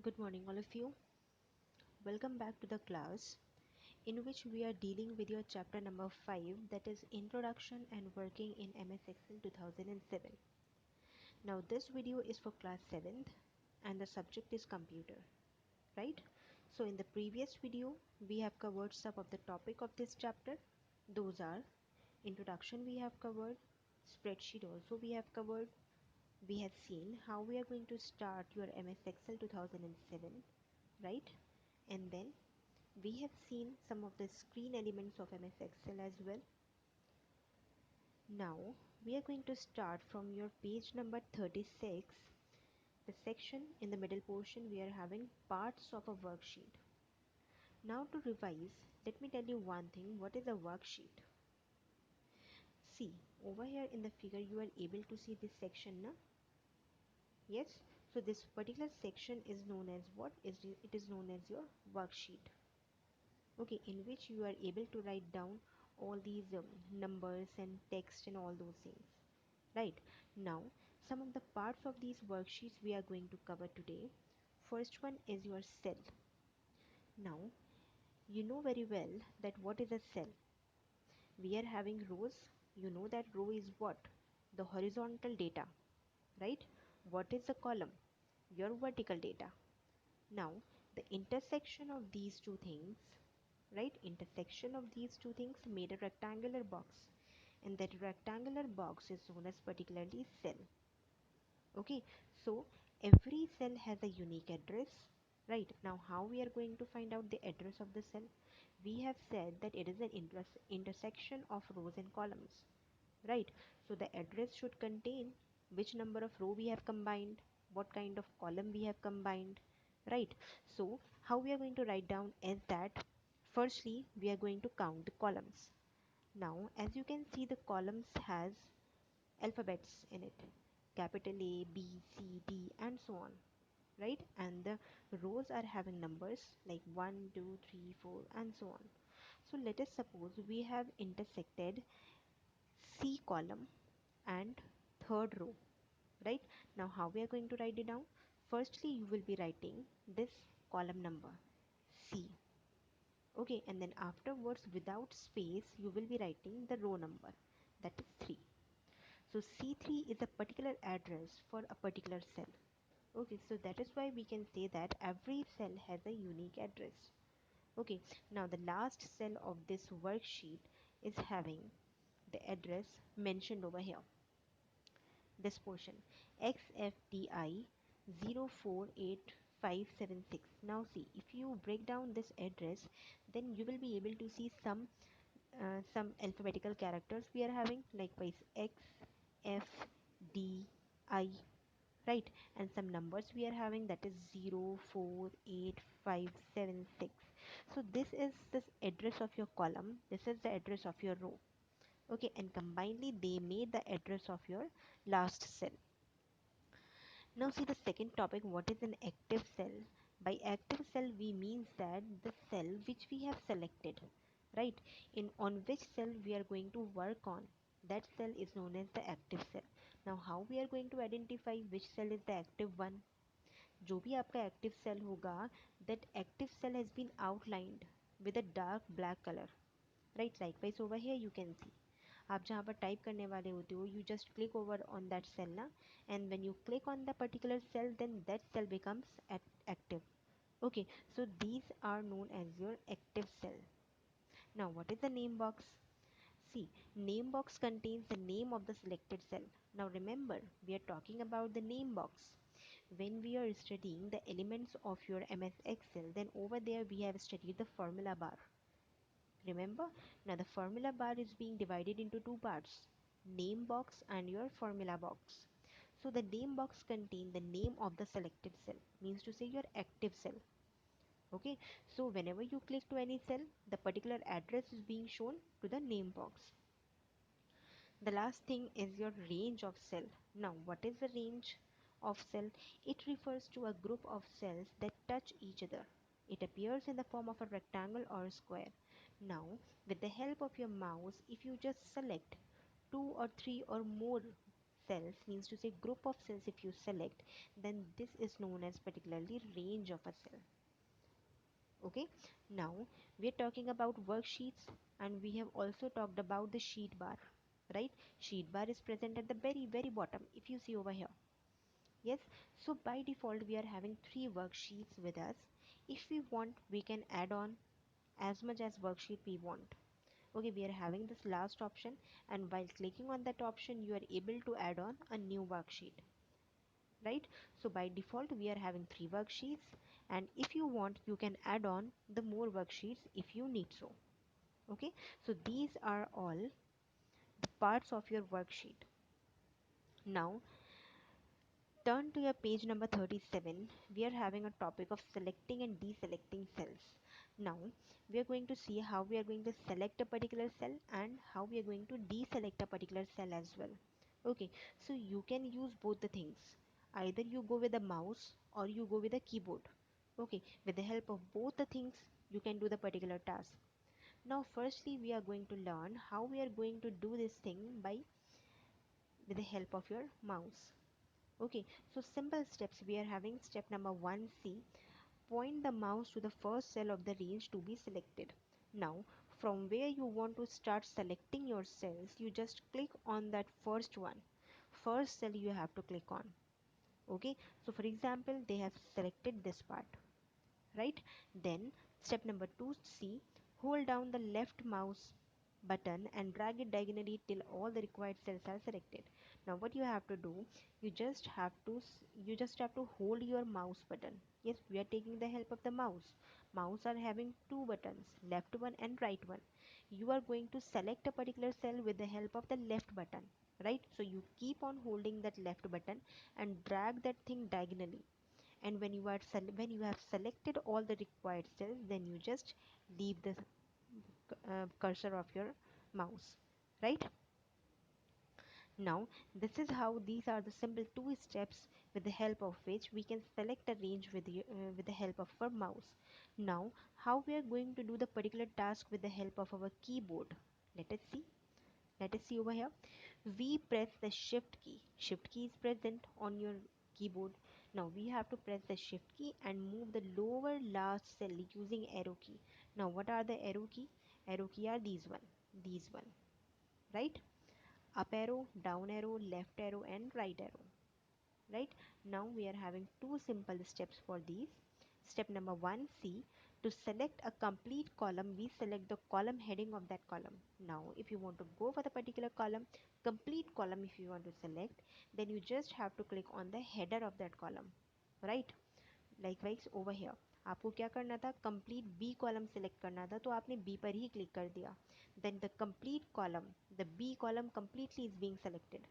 Good morning, all of you. Welcome back to the class in which we are dealing with your chapter number 5, that is Introduction and Working in MS Excel 2007. Now, this video is for class 7th and the subject is computer, right? So, in the previous video, we have covered some of the topic of this chapter. Those are introduction we have covered, spreadsheet also we have covered. We have seen how we are going to start your MS Excel 2007, right? And then we have seen some of the screen elements of MS Excel as well. Now we are going to start from your page number 36, the section in the middle portion we are having parts of a worksheet. Now to revise, let me tell you one thing, what is a worksheet? See, over here in the figure you are able to see this section now. Yes, so this particular section is known as what? It is known as your worksheet. Okay, in which you are able to write down all these numbers and text and all those things, right? Now some of the parts of these worksheets we are going to cover today. First one is your cell. Now you know very well that what is a cell. We are having rows. You know that row is what? The horizontal data, right? What is the column? Your vertical data. Now the intersection of these two things, right, intersection of these two things made a rectangular box, and that rectangular box is known as particularly cell. Okay, so every cell has a unique address, right? Now how we are going to find out the address of the cell? We have said that it is an intersection of rows and columns, right? So the address should contain which number of row we have combined, what kind of column we have combined, right? So how we are going to write down is that firstly we are going to count the columns. Now as you can see, the columns has alphabets in it, capital A, B, C, D and so on, right? And the rows are having numbers like 1, 2, 3, 4 and so on. So let us suppose we have intersected C column and third row, right? Now how we are going to write it down? Firstly you will be writing this column number C, okay, and then afterwards without space you will be writing the row number, that is 3. So C3 is a particular address for a particular cell. Okay, so that is why we can say that every cell has a unique address. Okay, now the last cell of this worksheet is having the address mentioned over here, this portion XFDI 048576. Now see, if you break down this address, then you will be able to see some alphabetical characters we are having, likewise X, F, D, I, right? And some numbers we are having, that is 048576. So this is this address of your column, this is the address of your row, okay, and combinedly they made the address of your last cell. Now see the second topic, what is an active cell? By active cell we means that the cell which we have selected, right, in on which cell we are going to work on, that cell is known as the active cell. Now how we are going to identify which cell is the active one? जो भी आपका active cell होगा, that active cell has been outlined with a dark black color, right? Likewise over here you can see, आप जहाँ पर type करने वाले होते हो, you just click over on that cell ना, and when you click on the particular cell, then that cell becomes active. Okay, so these are known as your active cell. Now what is the name box? See, name box contains the name of the selected cell. Now remember, we are talking about the name box. When we are studying the elements of your MS Excel, then over there we have studied the formula bar. Remember? Now the formula bar is being divided into two parts, name box and your formula box. So the name box contains the name of the selected cell, means to say your active cell. Okay, so whenever you click to any cell, the particular address is being shown to the name box. The last thing is your range of cell. Now what is the range of cell? It refers to a group of cells that touch each other. It appears in the form of a rectangle or a square. Now with the help of your mouse, if you just select two or three or more cells means to say group of cells. If you select, then this is known as particularly range of a cell. Okay, now we are talking about worksheets, and we have also talked about the sheet bar, right? Sheet bar is present at the very bottom if you see over here. Yes, so by default we are having three worksheets with us. If we want, we can add on as much as worksheet we want. Okay, we are having this last option, and while clicking on that option you are able to add on a new worksheet, right? So by default we are having three worksheets, and if you want you can add on the more worksheets if you need so. Okay, so these are all the parts of your worksheet. Now turn to your page number 37. We are having a topic of selecting and deselecting cells. Now we are going to see how we are going to select a particular cell and how we are going to deselect a particular cell as well. Okay, so you can use both the things. Either you go with a mouse or you go with a keyboard. Okay, with the help of both the things you can do the particular task. Now firstly we are going to learn how we are going to do this thing by with the help of your mouse. Okay, so simple steps we are having. Step number 1C, point the mouse to the first cell of the range to be selected. Now from where you want to start selecting your cells, you just click on that first one. First cell you have to click on. Okay, so for example they have selected this part, right? Then step number 2C, hold down the left mouse button and drag it diagonally till all the required cells are selected. Now what you have to do, you just have to hold your mouse button. Yes, we are taking the help of the mouse are having two buttons, left one and right one. You are going to select a particular cell with the help of the left button, right? So you keep on holding that left button and drag that thing diagonally, and when you have selected all the required cells, then you just leave the cursor of your mouse, right? Now this is how these are the simple two steps with the help of which we can select a range with the help of our mouse. Now how we are going to do the particular task with the help of our keyboard, let us see. Let us see over here. We press the shift key. Shift key is present on your keyboard. Now we have to press the shift key and move the lower last cell using arrow key. Now what are the arrow key? Arrow key are these one, right? Up arrow, down arrow, left arrow and right arrow, right? Now we are having two simple steps for these. Step number 1C, to select a complete column we select the column heading of that column. Now if you want to go for the particular column, complete column if you want to select, then you just have to click on the header of that column, right? Likewise over here आपको क्या करना था, complete B column select करना था, तो आपने B पर ही click कर दिया. Then the complete column, the B column completely is being selected,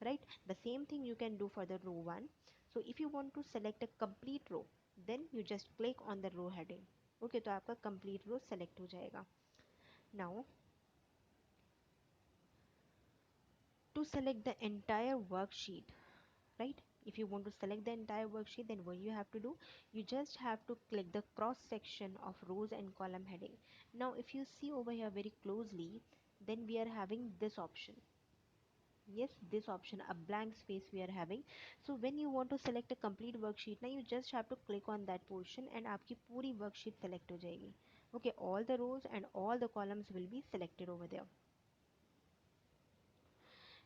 right? The same thing you can do for the row 1. So if you want to select a complete row, then you just click on the row heading. Okay, तो आपका complete row select हो जाएगा. Now to select the entire worksheet, right? If you want to select the entire worksheet, then what you have to do, you just have to click the cross section of rows and column heading. Now if you see over here very closely, then we are having this option. Yes, this option, a blank space we are having. So when you want to select a complete worksheet, now you just have to click on that portion and आपकी पूरी worksheet select हो जाएगी. Okay, all the rows and all the columns will be selected over there.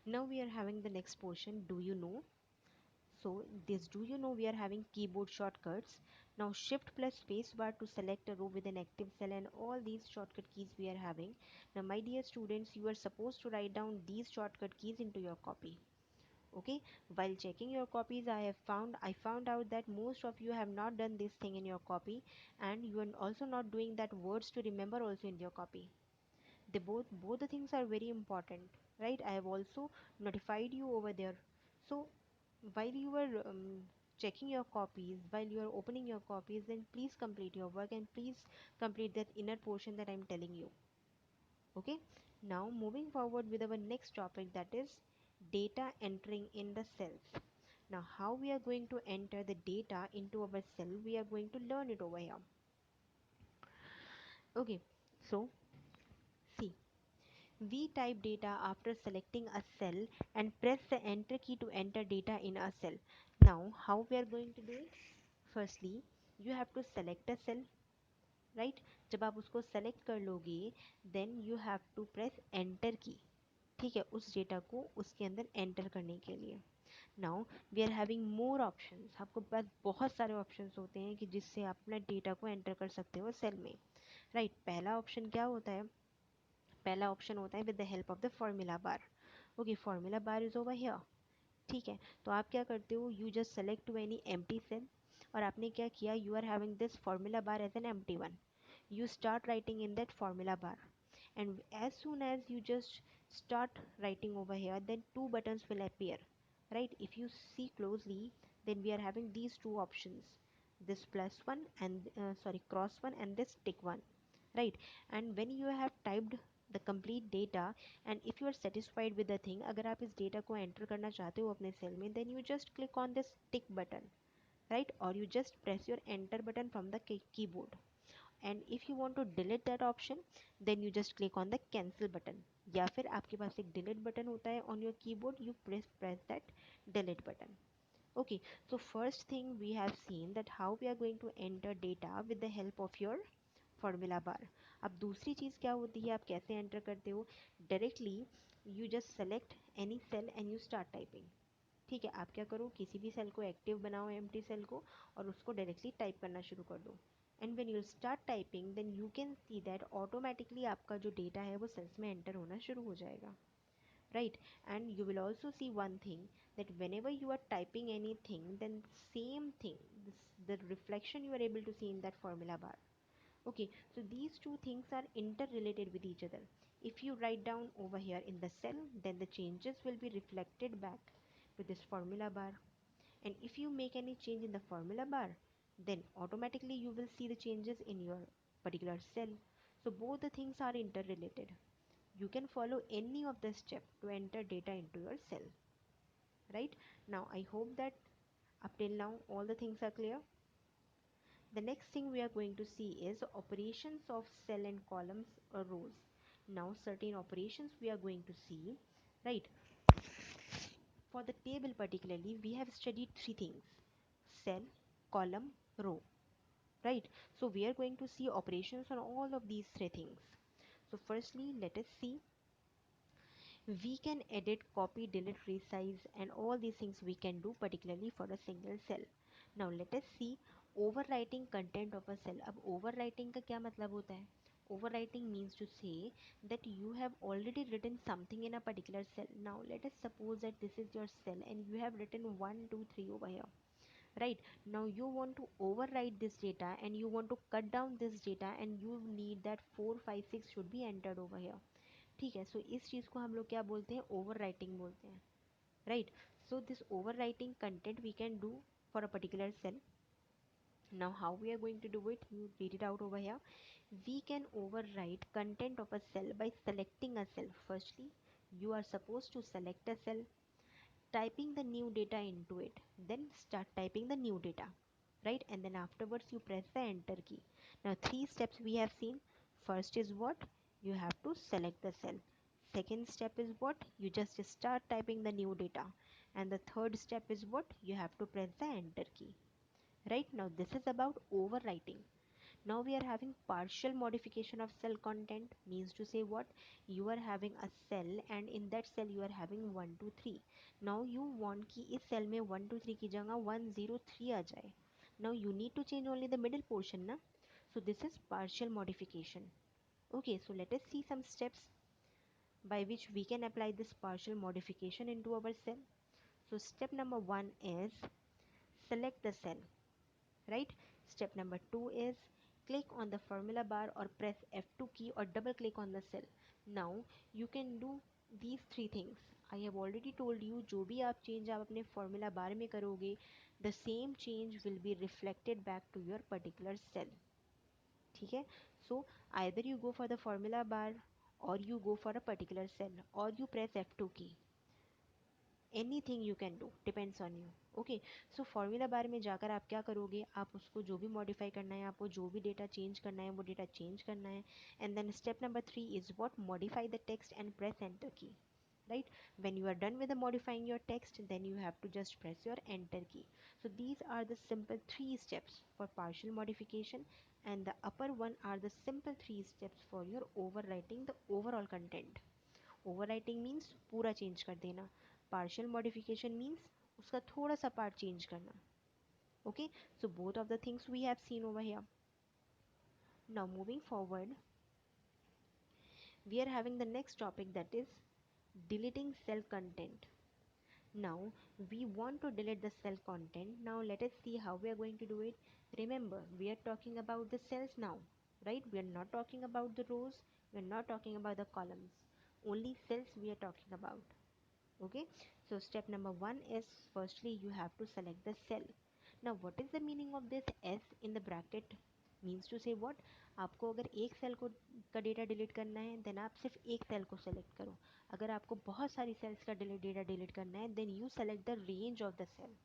Now we are having the next portion, do you know? So this do you know, we are having keyboard shortcuts. Now shift plus space bar to select a row with an active cell, and all these shortcut keys we are having. Now my dear students, you are supposed to write down these shortcut keys into your copy. Okay, while checking your copies, I found out that most of you have not done this thing in your copy, and you are also not doing that words to remember also in your copy. They both the things are very important, right? I have also notified you over there. So while you are checking your copies, while you are opening your copies, then please complete your work and please complete that inner portion that I'm telling you. Okay, now moving forward with our next topic, that is data entering in the cells. Now how we are going to enter the data into our cell, we are going to learn it over here. Okay, so see, We type data after selecting a cell and press the enter key to enter data in a cell. Now, how we are going to do it? Firstly, you have to select a cell, right? जब आप उसको select कर लोगे, then you have to press enter key. ठीक है, उस data को उसके अंदर एंटर करने के लिए. Now we are having more options. आपको पास बहुत सारे ऑप्शंस होते हैं कि जिससे आप अपना डेटा को एंटर कर सकते हो सेल में, राइट. पहला ऑप्शन क्या होता है? पहला ऑप्शन होता है with the help of the formula bar. Okay, formula bar is over here. ठीक है, तो आप क्या करते हो? You just select to any empty cell, और आपने क्या किया? You are having this formula bar as an empty one. You start writing in that formula bar, and as soon as you just start writing over here, then two buttons will appear, right? If you see closely, then we are having these two options, this plus one and sorry, cross one, and this tick one, right? And when you have typed the complete data, and if you are satisfied with the thing, अगर आप इस data को enter करना चाहते हो अपने cell में, then you just click on this tick button, right? Or you just press your enter button from the keyboard. And if you want to delete that option, then you just click on the cancel button, या फिर आपके पास एक delete button होता है on your keyboard, you press that delete button. Okay, so first thing we have seen that how we are going to enter data with the help of your formula bar. अब दूसरी चीज़ क्या होती है, आप कैसे enter करते हो? Directly you just select any cell and you start typing. ठीक है, आप क्या करो, किसी भी सेल को एक्टिव बनाओ, एम्प्टी सेल को, और उसको डायरेक्टली टाइप करना शुरू कर दो. And when you start typing, then you can see that automatically आपका जो डेटा है वो सेल्स में एंटर होना शुरू हो जाएगा, right? And you will also see one thing, that whenever you are typing anything, then same thing, the reflection you are able to see in that formula bar. Okay, so these two things are interrelated with each other. If you write down over here in the cell, then the changes will be reflected back with this formula bar. And if you make any change in the formula bar, then automatically you will see the changes in your particular cell. So both the things are interrelated. You can follow any of the step to enter data into your cell, right? Now I hope that up till now all the things are clear. The next thing we are going to see is operations of cell and columns or rows. Now certain operations we are going to see, right? For the table particularly, we have studied three things: cell, column, row, right? So we are going to see operations on all of these three things. So firstly, let us see. We can edit, copy, delete, resize, and all these things we can do particularly for a single cell. Now let us see overwriting content of a cell. अब overwriting का क्या मतलब होता है? Overwriting means to say that you have already written something in a particular cell. Now let us suppose that this is your cell and you have written 1 2 3 over here, right? Now you want to overwrite this data and you want to cut down this data, and you need that 4 5 6 should be entered over here. ठीक है, सो इस चीज़ को हम लोग क्या बोलते हैं? Over writing बोलते हैं, right? So this overwriting content we can do for a particular cell. Now how we are going to do it? You read it out over here. We can overwrite content of a cell by selecting a cell. Firstly, you are supposed to select a cell, typing the new data into it, then start typing the new data, right? And then afterwards you press the enter key. Now three steps we have seen. First is what? You have to select the cell. Second step is what? You just start typing the new data. And the third step is what? You have to press the enter key, right? Now this is about overwriting. Now we are having partial modification of cell content, means to say what? You are having a cell and in that cell you are having 1 2 3. Now you want कि इस cell में 1 2 3 की जगह 1 0 3 आ जाए. Now you need to change only the middle portion ना. So this is partial modification. Okay, so let us see some steps by which we can apply this partial modification into our cell. So step number 1 is select the cell, right? Step number 2 is click on the formula bar or press F2 key or double click on the cell. Now you can do these three things. I have already told you, जो भी आप change आप अपने formula bar में करोगे, the same change will be reflected back to your particular cell. ठीक है? So either you go for the formula bar or you go for a particular cell or you press F2 key. Anything you can do, depends on you. Okay, so formula bar में जाकर आप क्या करोगे, आप उसको जो भी modify करना है, आपको जो भी डेटा चेंज करना है वो डेटा चेंज करना है. And then step number 3 is what, modify the text and press enter key. Right, when you are done with the modifying your text, then you have to just press your enter key. So these are the simple 3 steps for partial modification, and the upper one are the simple 3 steps for your overwriting the overall content. Overwriting means पूरा change कर देना, partial modification means उसका थोड़ा सा part change करना. Okay, so both of the things we have seen over here. Now moving forward, we are having the next topic, that is deleting cell content. Now we want to delete the cell content. Now let us see how we are going to do it. Remember, we are talking about the cells now, right? We are not talking about the rows, we are not talking about the columns, only cells we are talking about. Okay, so step number 1 is, firstly you have to select the cell. Now what is the meaning of this s in the bracket? Means to say what, आपको अगर एक cell को का data delete करना है then आप सिर्फ एक सेल को सेलेक्ट करो. अगर आपको बहुत सारी सेल्स का डेटा डिलीट करना है then you select the range of the cell.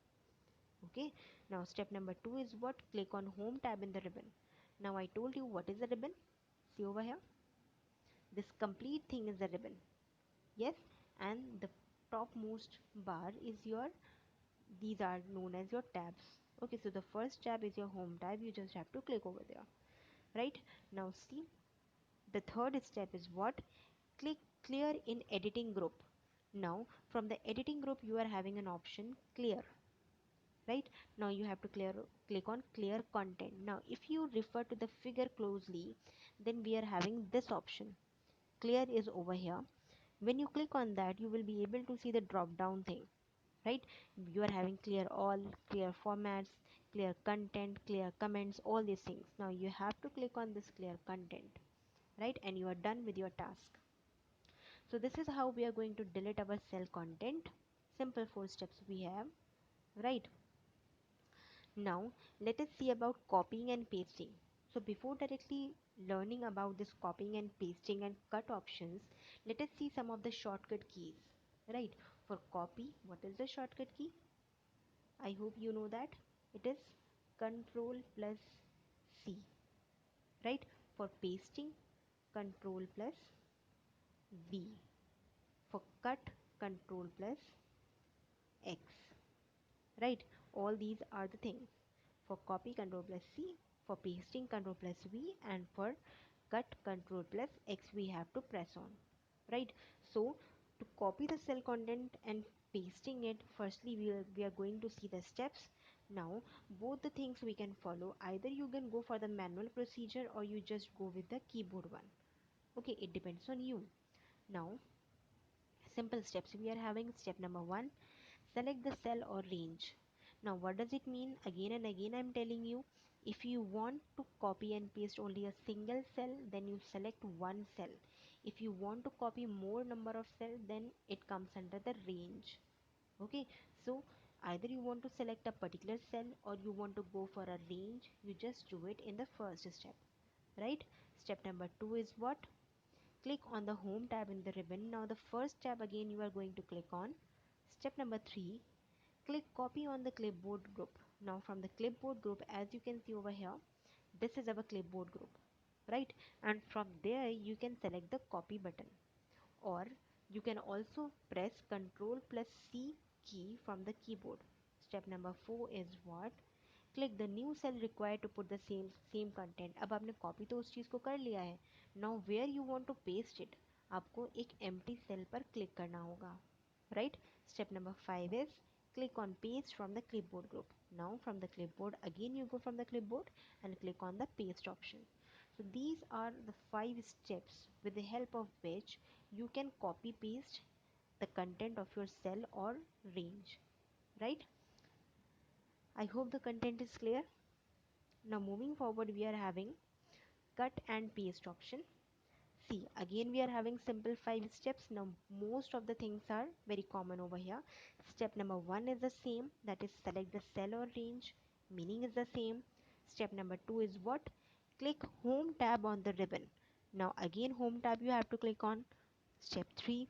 Okay, now step number 2 is what, click on home tab in the ribbon. Now I told you what is the ribbon. See over here, this complete thing is the ribbon. Yes, and the topmost bar is your, these are known as your tabs. Okay, so the first tab is your home tab, you just have to click over there. Right, now see, the third step is what, click clear in editing group. Now from the editing group you are having an option clear. Right, now you have to click on clear content. Now if you refer to the figure closely, then we are having this option, clear is over here. When you click on that, you will be able to see the drop down thing. Right, you are having clear all, clear formats, clear content, clear comments, all these things. Now you have to click on this clear content, right, and you are done with your task. So this is how we are going to delete our cell content. Simple 4 steps we have. Right, now let us see about copying and pasting. So before directly learning about this copying and pasting and cut options, let us see some of the shortcut keys. Right, for copy, what is the shortcut key? I hope you know that. It is Control plus C. Right, for pasting, Control plus V. For cut, Control plus X. Right, all these are the things. For copy, Control plus C. For pasting, Control plus V. And for cut, Control plus X we have to press on. Right, so to copy the cell content and pasting it, firstly we are going to see the steps. Now both the things we can follow, either you can go for the manual procedure or you just go with the keyboard one. Okay, it depends on you. Now simple steps we are having. Step number 1, select the cell or range. Now what does it mean? Again and again I'm telling you, if you want to copy and paste only a single cell, then you select one cell. If you want to copy more number of cells, then it comes under the range. Okay, so either you want to select a particular cell or you want to go for a range, you just do it in the first step. Right, step number 2 is what, click on the home tab in the ribbon. Now the first tab again you are going to click on. Step number 3, click copy on the clipboard group. Now from the clipboard group, as you can see over here, this is our clipboard group. Right, and from there you can select the copy button, or you can also press Ctrl plus C key from the keyboard. Step number 4 is what, click the new cell required to put the same content. अब आपने copy तो उस चीज़ को कर लिया है. Now where you want to paste it, आपको एक empty cell पर click करना होगा. Right, step number 5 is click on paste from the clipboard group. Now from the clipboard again you go from the clipboard and click on the paste option. So these are the 5 steps with the help of which you can copy paste the content of your cell or range. Right, I hope the content is clear. Now moving forward, we are having cut and paste option. See, again we are having simple 5 steps. Now most of the things are very common over here. Step number 1 is the same, that is select the cell or range. Meaning is the same. Step number 2 is what? Click home tab on the ribbon. Now again home tab you have to click on. Step 3,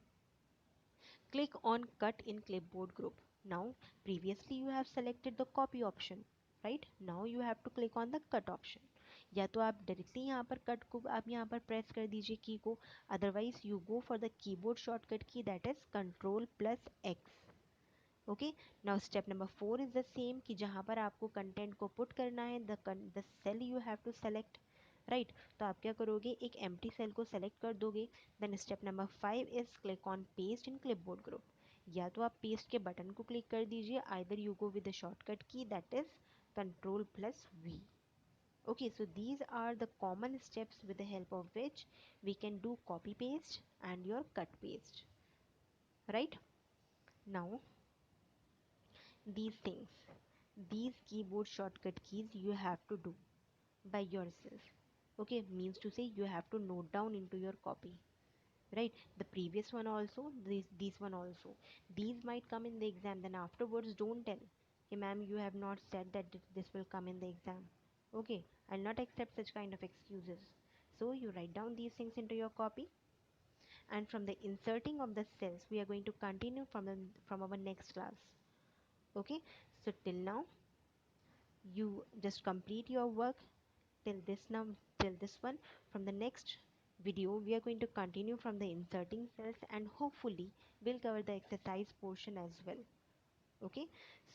click on cut in clipboard group. Now previously you have selected the copy option, right? Now you have to click on the cut option. या तो आप directly यहाँ पर cut को आप यहाँ पर press कर दीजिए की को, otherwise you go for the keyboard shortcut key, that is control plus X. Okay. Now step number 4 is the same कि जहाँ पर आपको कंटेंट को पुट करना है, the cell you have to select, right. तो आप क्या करोगे, एक एम्प्टी सेल को सेलेक्ट कर दोगे. Then step number 5 is click on paste in clipboard group. या तो आप पेस्ट के बटन को क्लिक कर दीजिए, either you go with the shortcut key, that is control plus V. Okay, so these are the common steps with the help of which we can do copy paste and your cut paste, right? Now these things, these keyboard shortcut keys you have to do by yourself. Okay, means to say you have to note down into your copy, right? The previous one also, this one also, these might come in the exam, then afterwards don't tell, hey ma'am, you have not said that this will come in the exam. Okay, I'll not accept such kind of excuses. So you write down these things into your copy, and from the inserting of the cells we are going to continue from our next class. Okay, so till now you just complete your work till this now, till this one. From the next video we are going to continue from the inserting cells, and hopefully we'll cover the exercise portion as well. Okay,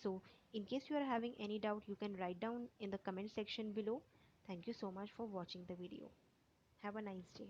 so in case you are having any doubt, you can write down in the comment section below. Thank you so much for watching the video. Have a nice day.